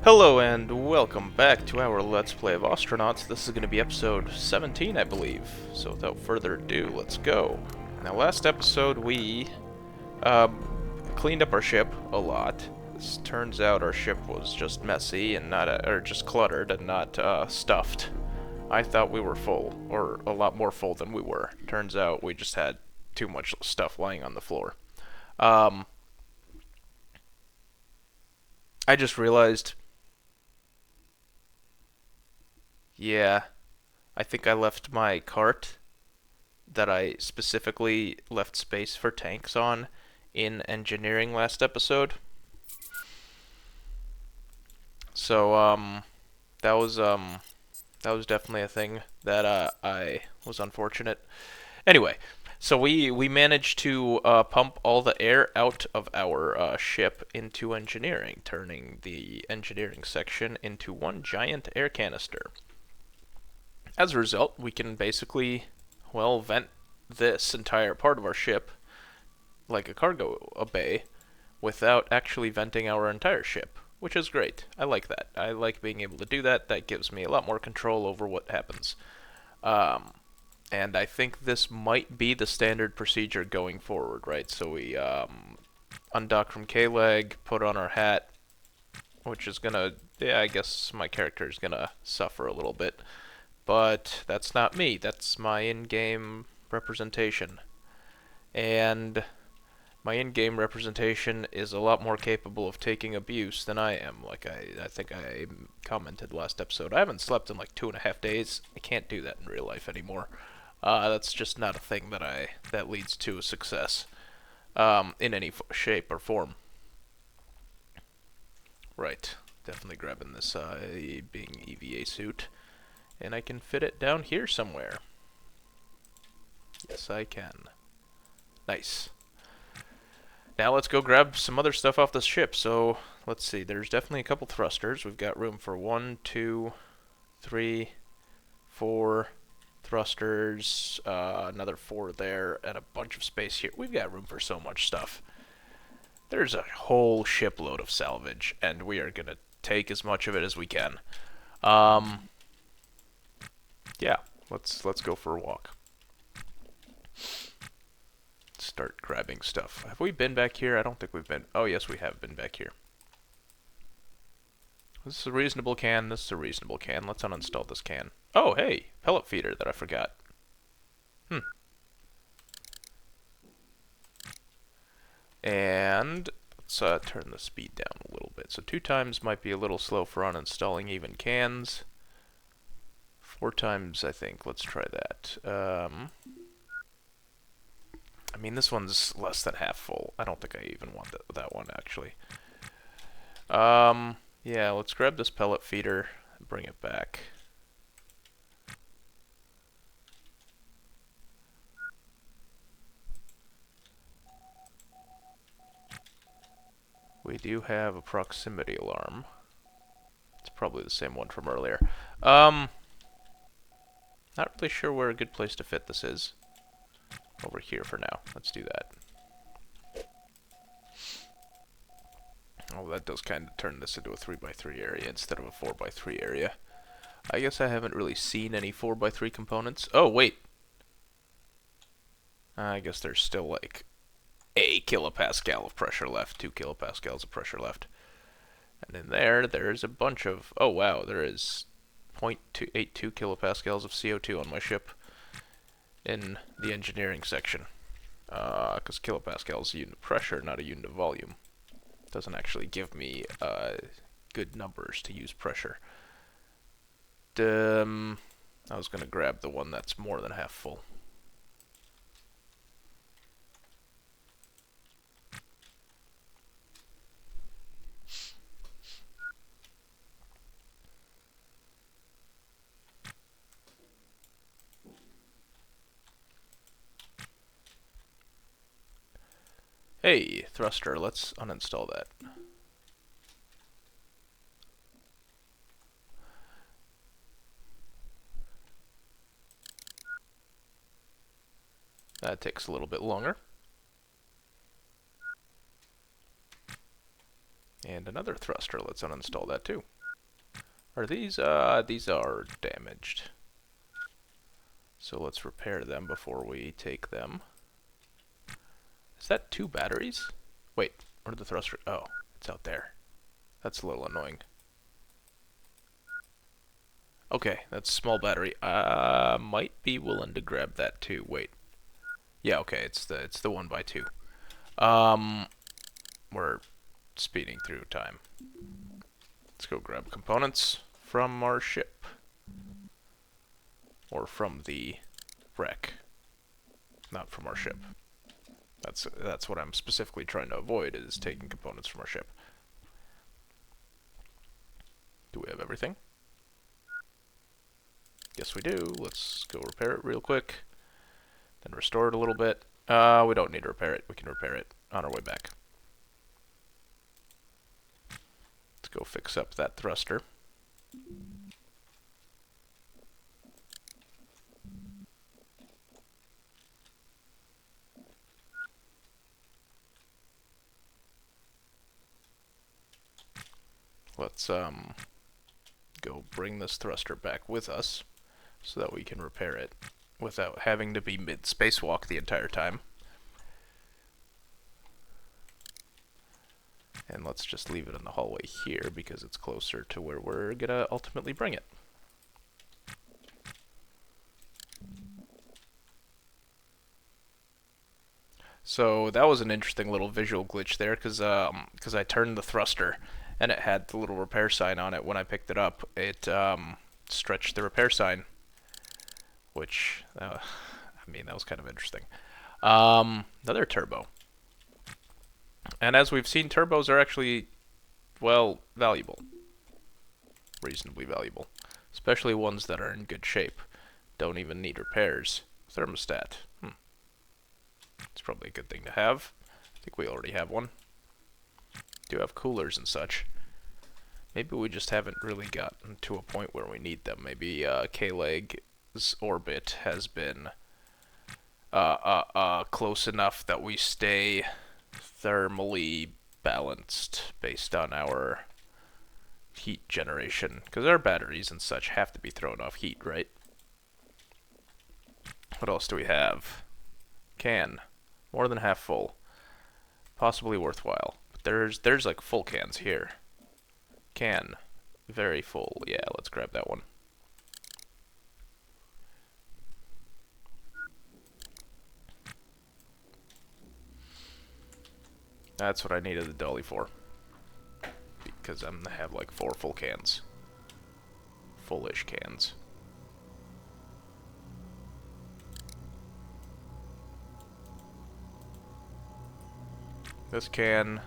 Hello and welcome back to our Let's Play of Ostranauts. This is going to be episode 17, I believe. So without further ado, let's go. Now, last episode we cleaned up our ship a lot. This turns out our ship was just messy and not, or just cluttered and not stuffed. I thought we were full, or a lot more full than we were. Turns out we just had too much stuff lying on the floor. I just realized. Yeah, I think I left my cart that I specifically left space for tanks on in engineering last episode. So that was definitely a thing that I was unfortunate. Anyway, so we managed to pump all the air out of our ship into engineering, turning the engineering section into one giant air canister. As a result, we can basically, well, vent this entire part of our ship like a cargo bay without actually venting our entire ship, which is great. I like that. I like being able to do that. That gives me a lot more control over what happens. Um, and I think this might be the standard procedure going forward, right? So we undock from K-Leg, put on our hat, which is gonna, yeah, I guess my character is gonna suffer a little bit. But that's not me. That's my in-game representation. And my in-game representation is a lot more capable of taking abuse than I am. Like I think I commented last episode. I haven't slept in like 2.5 days. I can't do that in real life anymore. That's just not a thing that leads to a success in any shape or form. Right. Definitely grabbing this being EVA suit. And I can fit it down here somewhere. Yes, I can. Nice. Now let's go grab some other stuff off the ship. So, let's see. There's definitely a couple thrusters. We've got room for 1, 2, 3, 4 thrusters. Another 4 there, and a bunch of space here. We've got room for so much stuff. There's a whole shipload of salvage, and we are going to take as much of it as we can. Yeah, let's go for a walk. Start grabbing stuff. Have we been back here? I don't think we've been. Oh, yes, we have been back here. This is a reasonable can. This is a reasonable can. Let's uninstall this can. Oh, hey, pellet feeder that I forgot. And let's turn the speed down a little bit. So 2 times might be a little slow for uninstalling even cans. 4 times, I think. Let's try that. I mean, this one's less than half full. I don't think I even want that one, actually. Yeah, let's grab this pellet feeder and bring it back. We do have a proximity alarm. It's probably the same one from earlier. Not really sure where a good place to fit this is. Over here for now. Let's do that. Oh, that does kind of turn this into a 3x3 area instead of a 4x3 area. I guess I haven't really seen any 4x3 components. Oh, wait. I guess there's still like a kilopascal of pressure left, 2 kilopascals of pressure left. And in there's a bunch of... Oh, wow, there is 0.82 kilopascals of CO2 on my ship in the engineering section. Because kilopascal is a unit of pressure, not a unit of volume. It doesn't actually give me good numbers to use pressure. I was going to grab the one that's more than half full. Hey, thruster, let's uninstall that. That takes a little bit longer. And another thruster. Let's uninstall that too. Are these are damaged. So let's repair them before we take them. Is that 2 batteries? Wait, where did the thruster... Oh, it's out there. That's a little annoying. Okay, that's a small battery. Might be willing to grab that too. Wait. Yeah, okay, it's the 1x2. We're speeding through time. Let's go grab components from our ship. Or from the wreck. Not from our ship. That's what I'm specifically trying to avoid, is taking components from our ship. Do we have everything? Yes, we do. Let's go repair it real quick. Then restore it a little bit. We don't need to repair it. We can repair it on our way back. Let's go fix up that thruster. Let's go bring this thruster back with us so that we can repair it without having to be mid-spacewalk the entire time. And let's just leave it in the hallway here because it's closer to where we're gonna ultimately bring it. So that was an interesting little visual glitch there because I turned the thruster and it had the little repair sign on it. When I picked it up, it stretched the repair sign, which, I mean, that was kind of interesting. Another turbo. And as we've seen, turbos are actually, well, valuable. Reasonably valuable. Especially ones that are in good shape. Don't even need repairs. Thermostat. It's probably a good thing to have. I think we already have one. Do have coolers and such. Maybe we just haven't really gotten to a point where we need them. Maybe K-Leg's orbit has been close enough that we stay thermally balanced based on our heat generation. Because our batteries and such have to be thrown off heat, right? What else do we have? Can. More than half full. Possibly worthwhile. But there's like full cans here. Can. Very full. Yeah, let's grab that one. That's what I needed the dolly for. Because I'm gonna have like 4 full cans. Fullish cans. This can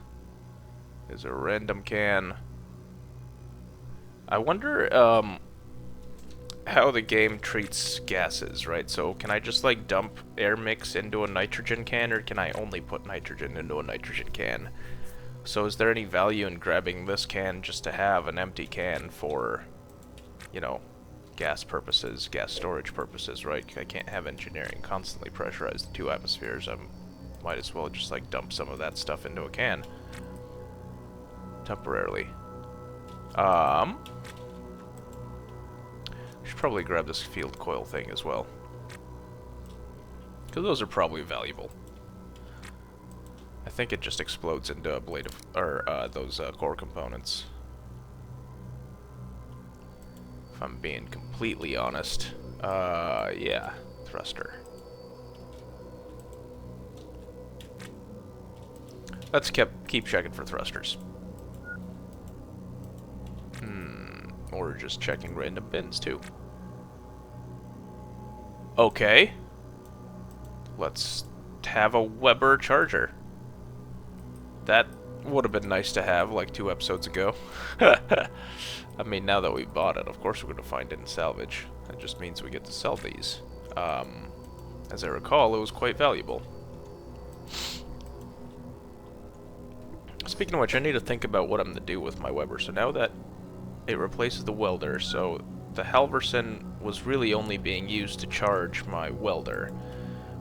is a random can. I wonder how the game treats gases, right? So can I just like dump air mix into a nitrogen can, or can I only put nitrogen into a nitrogen can? So is there any value in grabbing this can just to have an empty can for, you know, gas purposes, gas storage purposes, right? I can't have engineering constantly pressurize the 2 atmospheres. Might as well just like dump some of that stuff into a can temporarily. Should probably grab this field coil thing as well, because those are probably valuable. I think it just explodes into a blade of, or those core components. If I'm being completely honest, yeah, thruster. Let's keep checking for thrusters. Or just checking random bins, too. Okay. Let's have a Weber charger. That would have been nice to have, like 2 episodes ago. I mean, now that we bought it, of course we're going to find it in salvage. That just means we get to sell these. As I recall, it was quite valuable. Speaking of which, I need to think about what I'm going to do with my Weber. So now that it replaces the welder, so the Halverson was really only being used to charge my welder,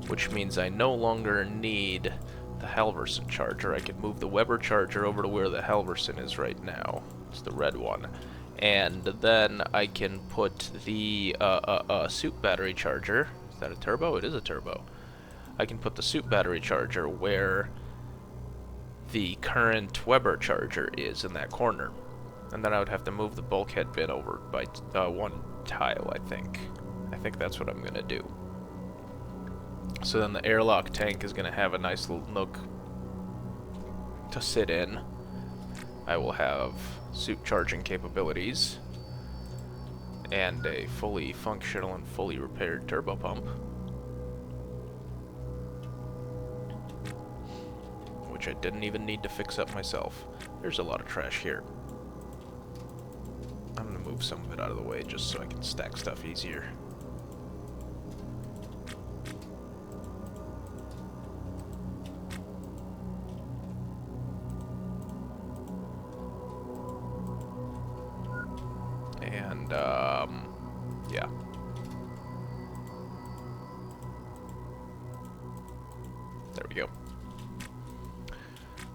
which means I no longer need the Halverson charger. I can move the Weber charger over to where the Halverson is right now. It's the red one. And then I can put the suit battery charger. Is that a turbo? It is a turbo. I can put the suit battery charger where the current Weber charger is in that corner. And then I would have to move the bulkhead bin over by one tile, I think. I think that's what I'm going to do. So then the airlock tank is going to have a nice little nook to sit in. I will have suit charging capabilities and a fully functional and fully repaired turbo pump, which I didn't even need to fix up myself. There's a lot of trash here. I'm going to move some of it out of the way just so I can stack stuff easier. And, yeah. There we go.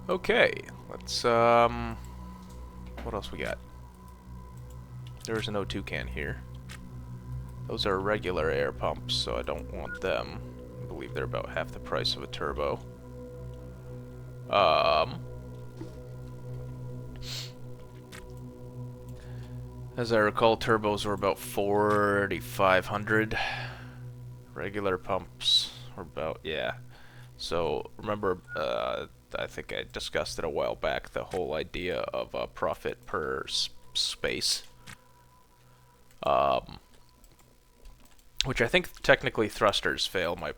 Okay, let's, what else we got? There's an O2 can here. Those are regular air pumps, so I don't want them. I believe they're about half the price of a turbo. As I recall, turbos were about 4,500. Regular pumps were about, yeah. So, remember, I think I discussed it a while back, the whole idea of profit per space. Which I think technically thrusters fail my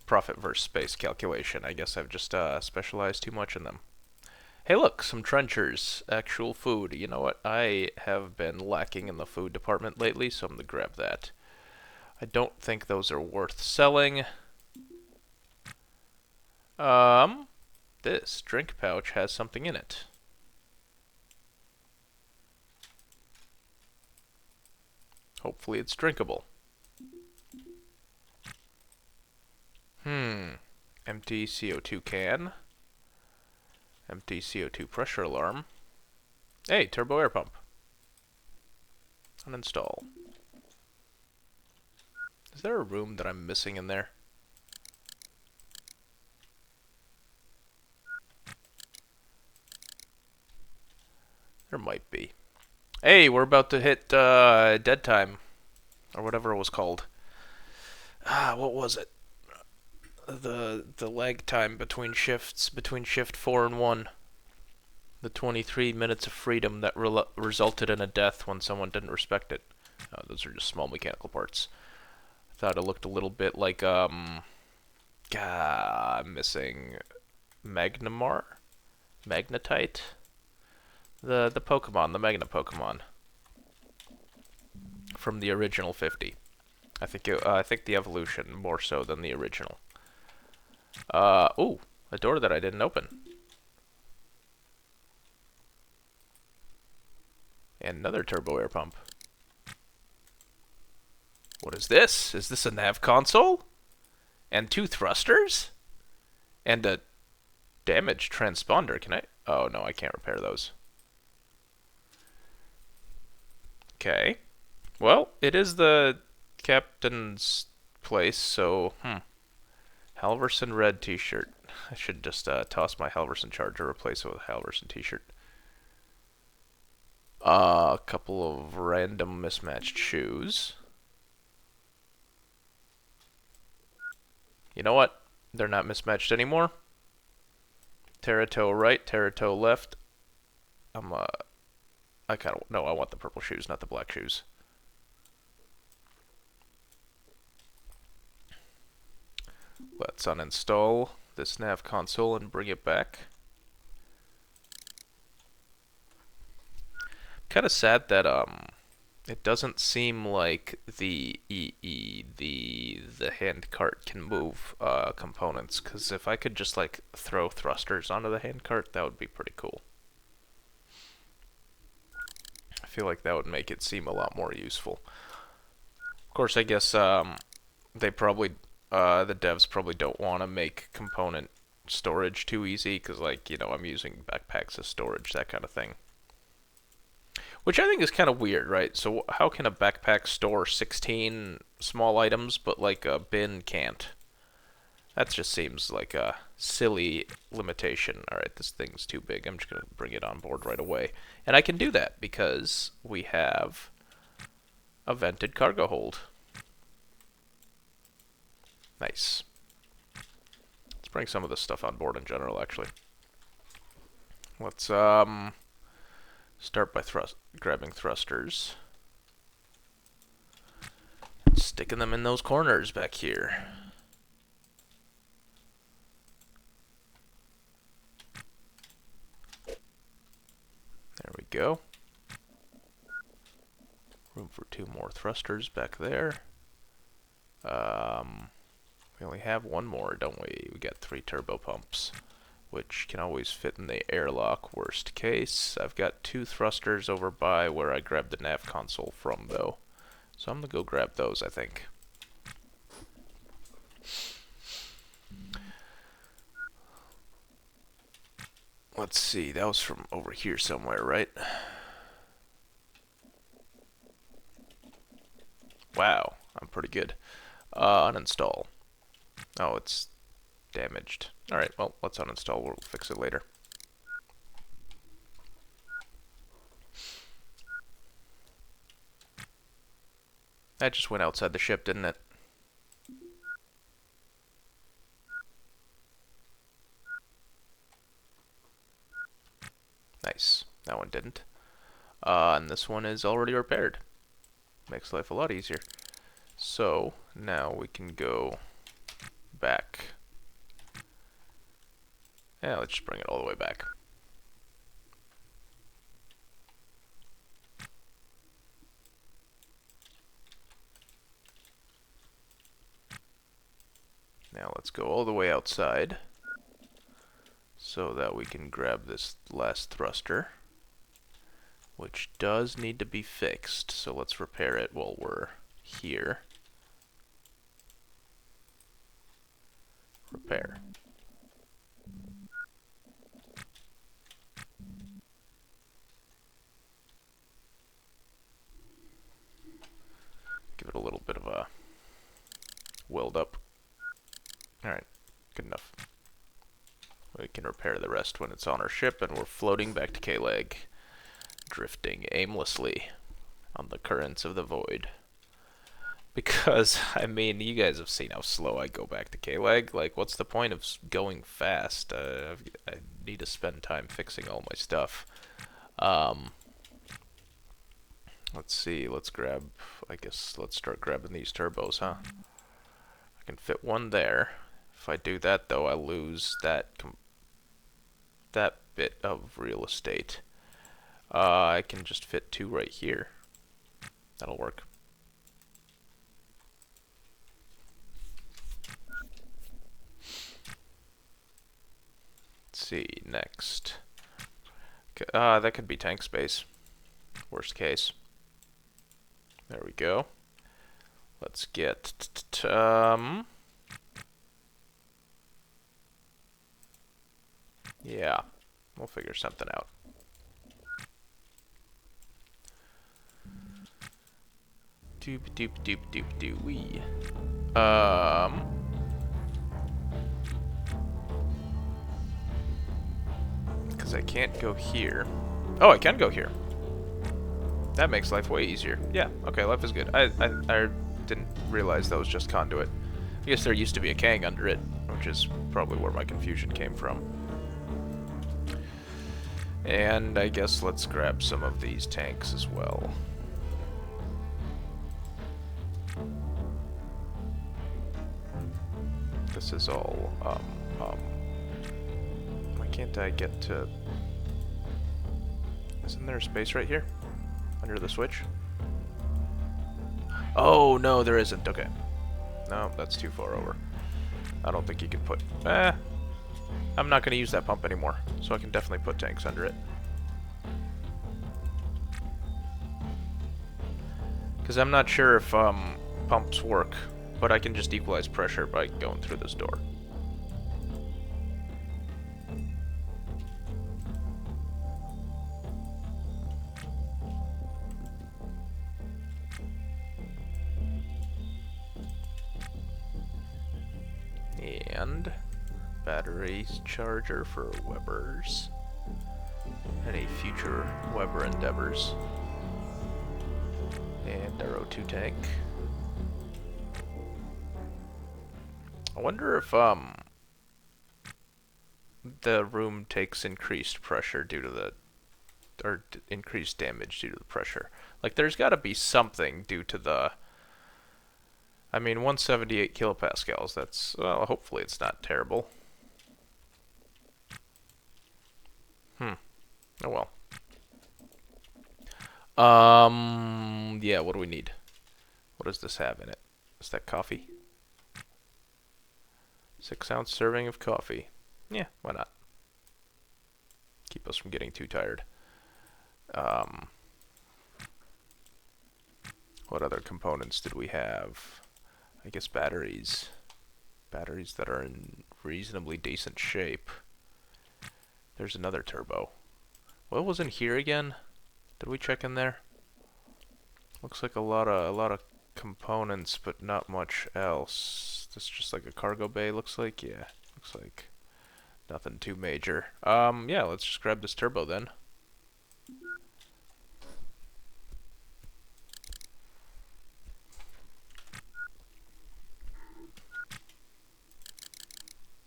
profit versus space calculation. I guess I've just specialized too much in them. Hey look, some trenchers, actual food. You know what, I have been lacking in the food department lately, so I'm gonna grab that. I don't think those are worth selling. This drink pouch has something in it. Hopefully it's drinkable. Empty CO2 can. Empty CO2 pressure alarm. Hey, turbo air pump. Uninstall. Is there a room that I'm missing in there? There might be. Hey, we're about to hit dead time. Or whatever it was called. What was it? The lag time between shifts, between shift 4 and 1. The 23 minutes of freedom that resulted in a death when someone didn't respect it. Those are just small mechanical parts. I thought it looked a little bit like, I'm missing Magnamar? Magnetite? The Pokemon, the Magna Pokemon. From the original 50. I think the evolution more so than the original. Ooh, a door that I didn't open. And another turbo air pump. What is this? Is this a nav console? And 2 thrusters? And a damaged transponder. Can I? Oh no, I can't repair those. Okay. Well, it is the captain's place, so, Halverson red t-shirt. I should just toss my Halverson charger, replace it with a Halverson t-shirt. A couple of random mismatched shoes. You know what? They're not mismatched anymore. Terra-toe right, Terra-toe left. I want the purple shoes, not the black shoes. Let's uninstall this nav console and bring it back. Kind of sad that it doesn't seem like the hand cart can move components, because if I could just like throw thrusters onto the hand cart, that would be pretty cool. I feel like that would make it seem a lot more useful. Of course, I guess they probably the devs probably don't want to make component storage too easy, because, like, you know, I'm using backpacks as storage, that kind of thing. Which I think is kind of weird, right? So how can a backpack store 16 small items, but, like, a bin can't? That just seems like a silly limitation. Alright, this thing's too big. I'm just going to bring it on board right away. And I can do that because we have a vented cargo hold. Nice. Let's bring some of this stuff on board in general, actually. Let's start by grabbing thrusters. Sticking them in those corners back here. There we go. Room for 2 more thrusters back there. We only have 1 more, don't we? We got 3 turbo pumps, which can always fit in the airlock, worst case. I've got 2 thrusters over by where I grabbed the nav console from, though. So I'm going to go grab those, I think. Let's see, that was from over here somewhere, right? Wow, I'm pretty good. Uninstall. Oh, it's damaged. Alright, well, let's uninstall. We'll fix it later. That just went outside the ship, didn't it? Nice. That one didn't. And this one is already repaired. Makes life a lot easier. So, now we can go back. Yeah, let's just bring it all the way back. Now let's go all the way outside so that we can grab this last thruster, which does need to be fixed. So let's repair it while we're here. Repair. Give it a little bit of a weld up. Alright, good enough. We can repair the rest when it's on our ship, and we're floating back to K-Leg, drifting aimlessly on the currents of the void. Because, I mean, you guys have seen how slow I go back to K-Leg. Like, what's the point of going fast? I need to spend time fixing all my stuff. Let's see, let's grab, I guess, let's start grabbing these turbos, huh? I can fit 1 there. If I do that, though, I lose that bit of real estate. I can just fit 2 right here. That'll work. Let's see, next. That could be tank space. Worst case. There we go. Let's get yeah, we'll figure something out. Doop doop doop doop doo wee. Because I can't go here. Oh, I can go here. That makes life way easier. Yeah, okay, life is good. I didn't realize that was just conduit. I guess there used to be a Kang under it, which is probably where my confusion came from. And I guess let's grab some of these tanks as well. This is all, why can't I get to... Isn't there a space right here? Under the switch? Oh, no, there isn't. Okay. No, that's too far over. I don't think you can put... I'm not going to use that pump anymore, so I can definitely put tanks under it. Because I'm not sure if pumps work, but I can just equalize pressure by going through this door. and batteries charger for Weber's. Any future Weber endeavors. And Arrow 2 tank. I wonder if the room takes increased pressure due to the increased damage due to the pressure. Like there's got to be something due to the. I mean, 178 kilopascals. That's, well, hopefully it's not terrible. Oh well. Yeah, what do we need? What does this have in it? Is that coffee? 6-ounce serving of coffee. Yeah, why not? Keep us from getting too tired. What other components did we have? I guess batteries. Batteries that are in reasonably decent shape. There's another turbo. What was in here again? Did we check in there? Looks like a lot of components, but not much else. This is just like a cargo bay, looks like. Yeah, looks like nothing too major. Yeah, let's just grab this turbo then.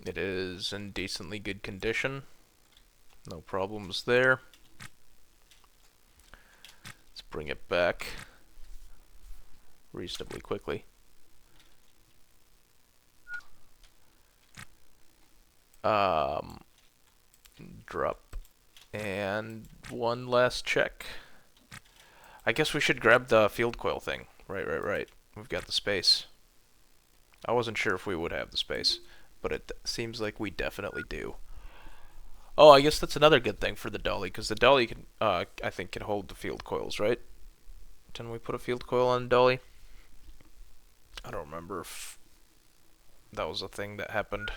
It is in decently good condition. No problems there. Let's bring it back reasonably quickly. Drop. And one last check. I guess we should grab the field coil thing. Right. We've got the space. I wasn't sure if we would have the space, but it seems like we definitely do. Oh, I guess that's another good thing for the dolly, because the dolly can, I think, can hold the field coils, right? Can we put a field coil on the dolly? I don't remember if that was a thing that happened.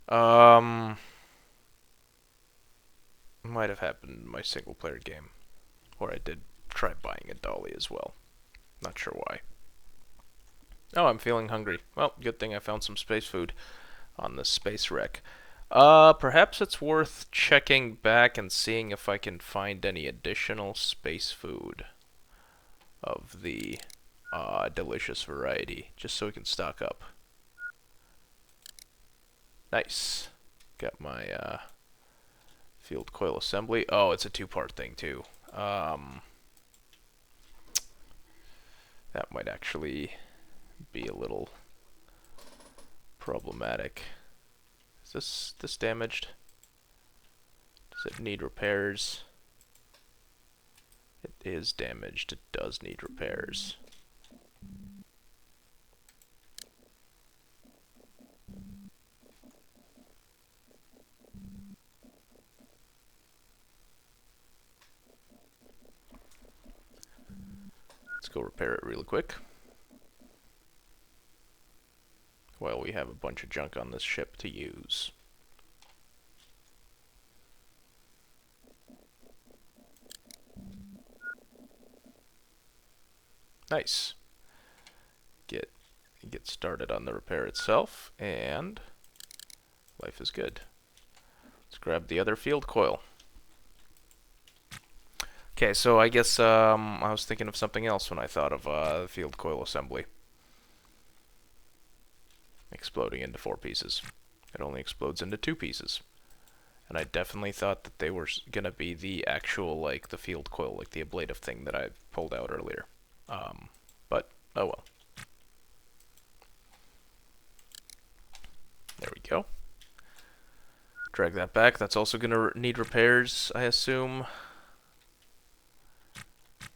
Might have happened in my single-player game, where I did try buying a dolly as well. Not sure why. Oh, I'm feeling hungry. Well, good thing I found some space food on this space wreck. Perhaps it's worth checking back and seeing if I can find any additional space food of the delicious variety, just so we can stock up. Nice. Got my field coil assembly. Oh, it's a two-part thing too. That might actually be a little problematic. Is this damaged? Does it need repairs? It is damaged. It does need repairs. Let's go repair it really quick. Well, we have a bunch of junk on this ship to use. Nice. Get started on the repair itself, and life is good. Let's grab the other field coil. Okay, so I guess I was thinking of something else when I thought of the field coil assembly. Exploding into 4 pieces. It only explodes into 2 pieces. And I definitely thought that they were gonna be the actual, like, the field coil, like the ablative thing that I pulled out earlier. But, oh well. There we go. Drag that back. That's also gonna need repairs, I assume.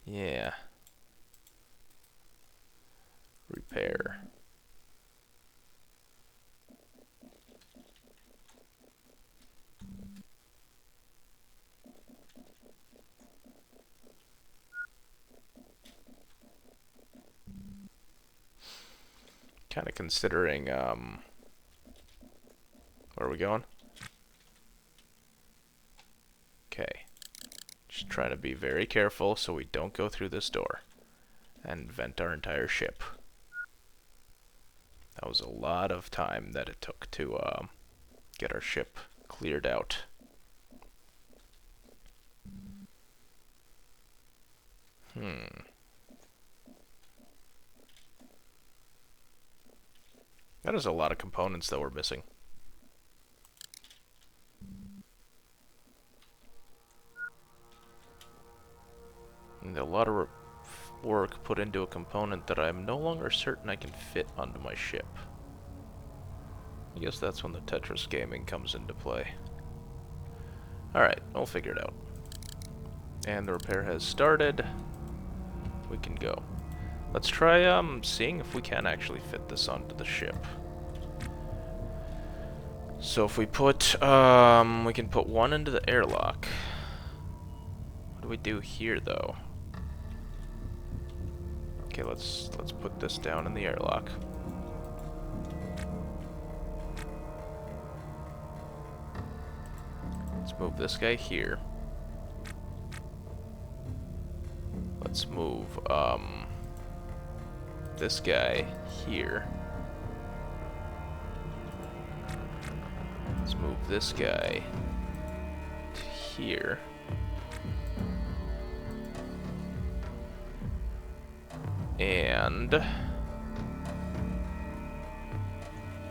Yeah. Repair. Kind of considering, where are we going? Okay. Just trying to be very careful so we don't go through this door and vent our entire ship. That was a lot of time that it took to get our ship cleared out. That is a lot of components that we're missing. And a lot of work put into a component that I'm no longer certain I can fit onto my ship. I guess that's when the Tetris gaming comes into play. Alright, we'll figure it out. And the repair has started. We can go. Let's try seeing if we can actually fit this onto the ship. So if we put, we can put one into the airlock. What do we do here, though? Okay, let's put this down in the airlock. Let's move this guy here. Let's move, this guy here. Let's move this guy to here. And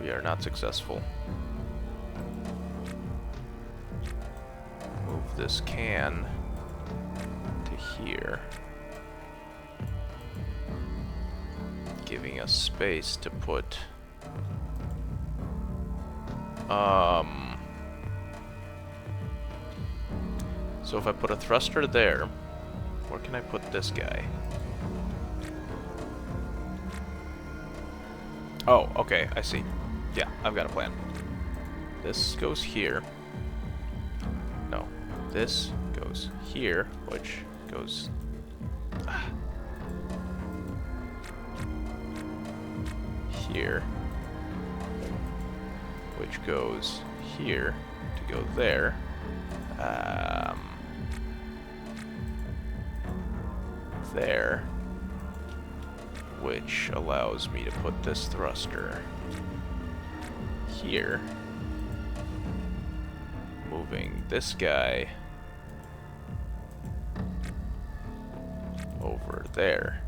we are not successful. Move this can to here, giving us space to put so if I put a thruster there, where can I put this guy? Oh, okay, I see. Yeah, I've got a plan. This goes here. No, this goes here, which goes... here. Which goes here to go there. There. Which allows me to put this thruster here, moving this guy over there.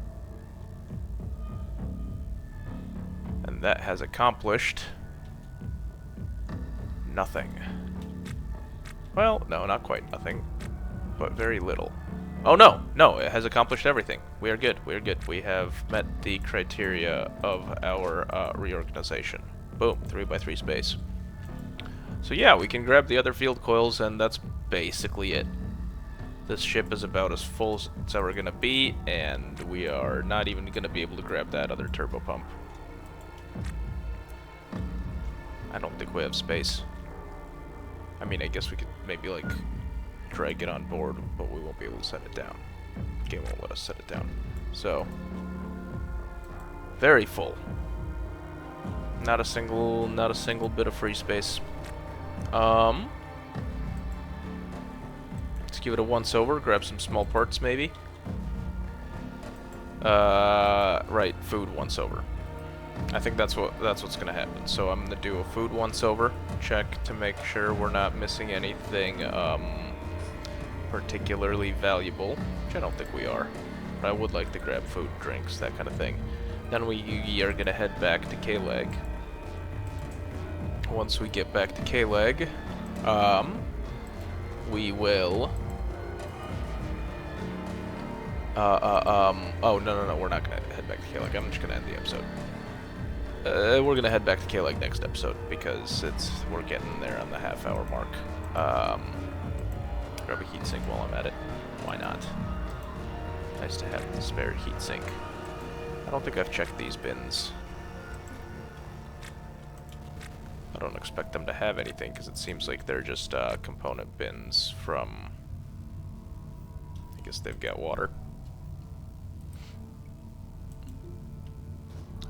And that has accomplished nothing. Well, no, not quite nothing, but very little. Oh no, no, it has accomplished everything. We are good, we are good. We have met the criteria of our reorganization. Boom, 3x3 space. So yeah, we can grab the other field coils and that's basically it. This ship is about as full as it's ever gonna be, and we are not even gonna be able to grab that other turbo pump. I don't think we have space. I mean, I guess we could maybe like drag it on board, but we won't be able to set it down. The game won't let us set it down. So, very full. Not a single bit of free space. Let's give it a once over, grab some small parts maybe. Right, food once over. I think that's what's gonna happen. So I'm gonna do a food once over, check to make sure we're not missing anything particularly valuable, which I don't think we are. But I would like to grab food, drinks, that kind of thing. Then we are gonna head back to K-Leg. Once we get back to K-Leg, we will. Oh no, we're not gonna head back to K-Leg. I'm just gonna end the episode. We're gonna head back to K-Leg next episode because we're getting there on the half-hour mark. Grab a heatsink while I'm at it. Why not? Nice to have the spare heatsink. I don't think I've checked these bins. I don't expect them to have anything because it seems like they're just component bins from... I guess they've got water.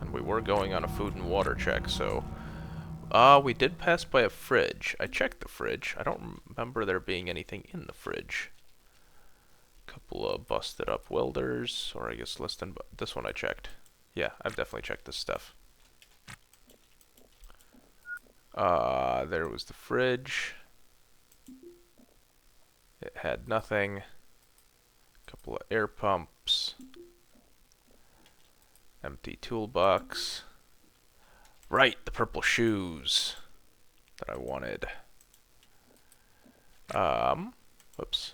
And we were going on a food and water check, so... we did pass by a fridge. I checked the fridge. I don't remember there being anything in the fridge. Couple of busted up welders, or I guess less than... This one I checked. Yeah, I've definitely checked this stuff. There was the fridge. It had nothing. A couple of air pumps. Empty toolbox. Right, the purple shoes that I wanted. Whoops.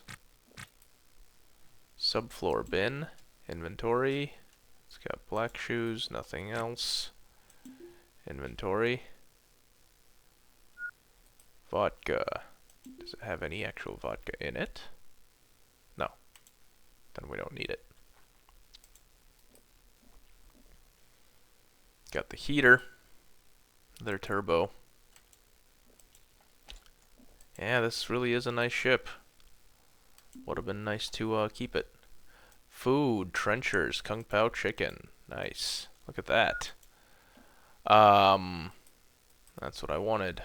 Subfloor bin. Inventory. It's got black shoes, nothing else. Inventory. Vodka. Does it have any actual vodka in it? No. Then we don't need it. Got the heater. Their turbo. Yeah, this really is a nice ship. Would have been nice to keep it. Food, trenchers, kung pao chicken. Nice. Look at that. That's what I wanted.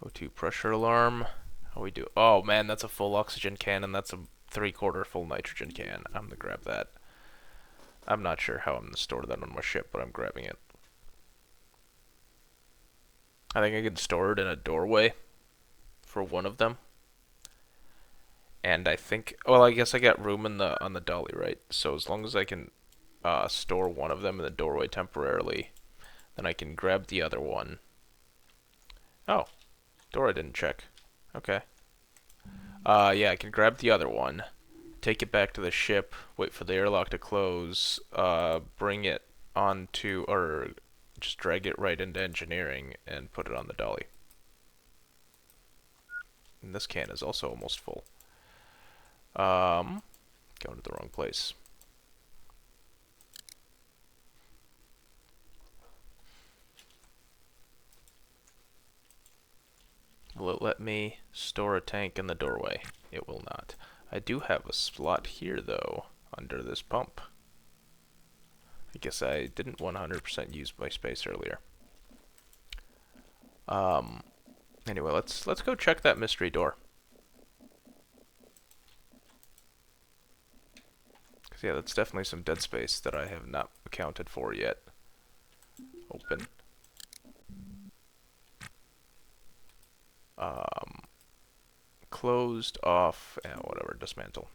O2 pressure alarm. How we do? Oh man, that's a full oxygen can and that's a 3/4 full nitrogen can. I'm gonna grab that. I'm not sure how I'm gonna store that on my ship, but I'm grabbing it. I think I can store it in a doorway for one of them. And I think, well, I guess I got room in the on the dolly, right? So as long as I can store one of them in the doorway temporarily, then I can grab the other one. Oh, door I didn't check. Okay. Yeah, I can grab the other one, take it back to the ship, wait for the airlock to close, bring it onto, or just drag it right into engineering and put it on the dolly. And this can is also almost full. Going to the wrong place. Will it let me store a tank in the doorway? It will not. I do have a slot here, though, under this pump. I guess I didn't 100% use my space earlier. Anyway, let's go check that mystery door. Cause yeah, that's definitely some dead space that I have not accounted for yet. Open. Closed, off, whatever, dismantle.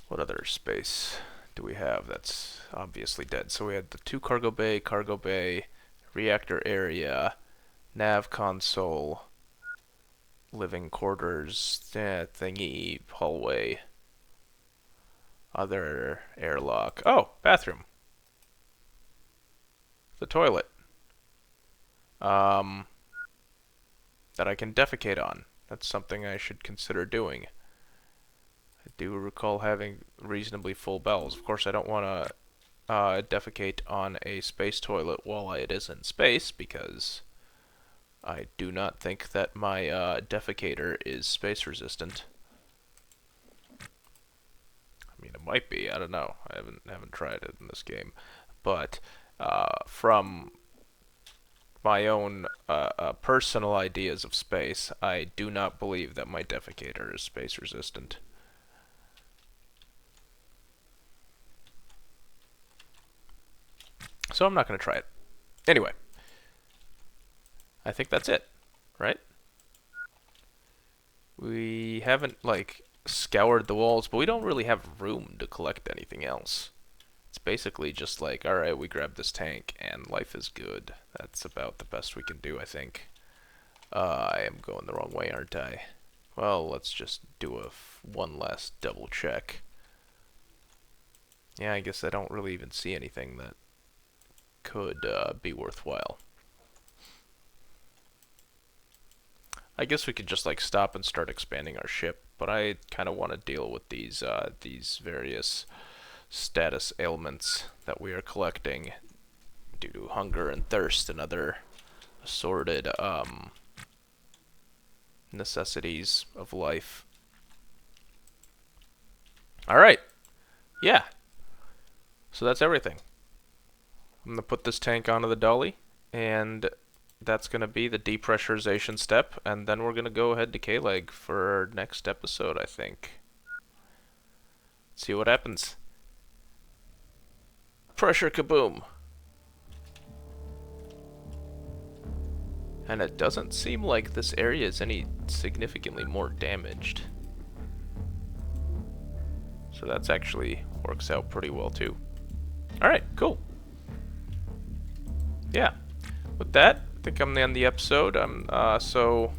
What other space do we have that's obviously dead? So we had the 2 cargo bay, reactor area, nav console, living quarters, thingy, hallway, other airlock. Oh, bathroom. The toilet. That I can defecate on. That's something I should consider doing. I do recall having reasonably full bowels. Of course, I don't want to defecate on a space toilet while it is in space, because I do not think that my defecator is space resistant. I mean, it might be. I don't know. I haven't tried it in this game, but from my own personal ideas of space, I do not believe that my defecator is space resistant. So I'm not going to try it. Anyway, I think that's it, right? We haven't, like, scoured the walls, but we don't really have room to collect anything else. It's basically just like, alright, we grab this tank, and life is good. That's about the best we can do, I think. I am going the wrong way, aren't I? Well, let's just do one last double check. Yeah, I guess I don't really even see anything that could be worthwhile. I guess we could just like stop and start expanding our ship, but I kind of want to deal with these various status ailments that we are collecting due to hunger and thirst and other assorted necessities of life. Alright. Yeah. So that's everything. I'm going to put this tank onto the dolly, and that's going to be the depressurization step, and then we're going to go ahead to K-Leg for our next episode, I think. See what happens. Pressure kaboom. And it doesn't seem like this area is any significantly more damaged. So that's actually works out pretty well too. Alright, cool. Yeah. With that, I think I'm on the episode. So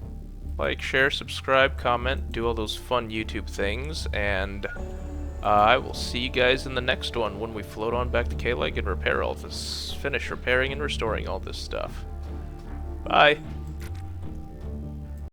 like, share, subscribe, comment, do all those fun YouTube things, and I will see you guys in the next one when we float on back to K-Leg and repair all this, finish repairing and restoring all this stuff. Bye.